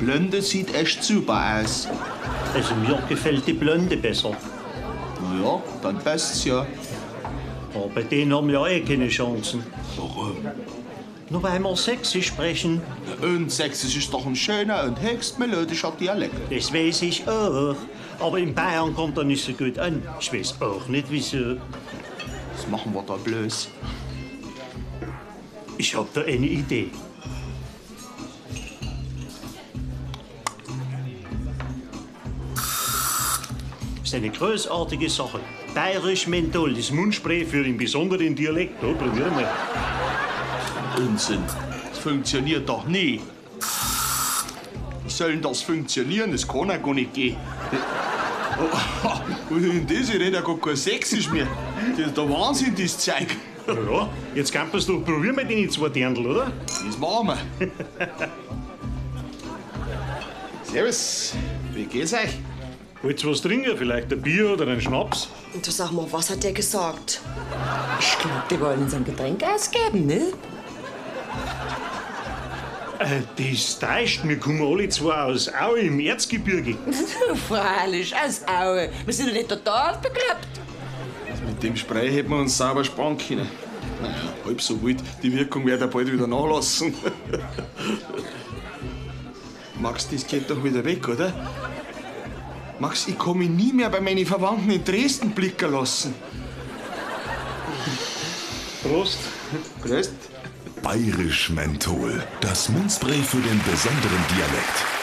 Blonde sieht echt super aus. Also mir gefällt die Blonde besser. Na ja, dann passt's ja. Aber bei denen haben wir ja eh keine Chancen. Warum? Nur weil wir Sächsisch sprechen. Und Sächsisch ist doch ein schöner und höchst melodischer Dialekt. Das weiß ich auch. Aber in Bayern kommt er nicht so gut an. Ich weiß auch nicht wieso. Was machen wir da bloß? Ich hab da eine Idee. Das ist eine großartige Sache. Bayerisch Menthol, das Mundspray für den besonderen Dialekt. Oh, probieren wir. Unsinn. Das funktioniert doch nie. Wie soll denn das funktionieren? Das kann ja gar nicht gehen. Und das redet ja gar kein Sächsisch mehr. Das ist der Wahnsinn, das Zeug. Ja, jetzt kannst du probieren mit den zwei Dirndl, oder? Das machen wir. Servus, wie geht's euch? Wollt ihr was trinken? Vielleicht ein Bier oder einen Schnaps? Und du sag mal, was hat der gesagt? Ich glaub, die wollen uns ein Getränk ausgeben, ne? Das täuscht. Wir kommen alle zwei aus Aue im Erzgebirge. Freilich, aus Aue. Wir sind doch nicht total bekloppt. Mit dem Spray hätten wir uns sauber sparen können. Naja, halb so wild. Die Wirkung wird ja bald wieder nachlassen. Max, das geht doch wieder weg, oder? Max, ich kann mich nie mehr bei meinen Verwandten in Dresden blicken lassen. Prost. Prost. Bayerisch Menthol, das Mundspray für den besonderen Dialekt.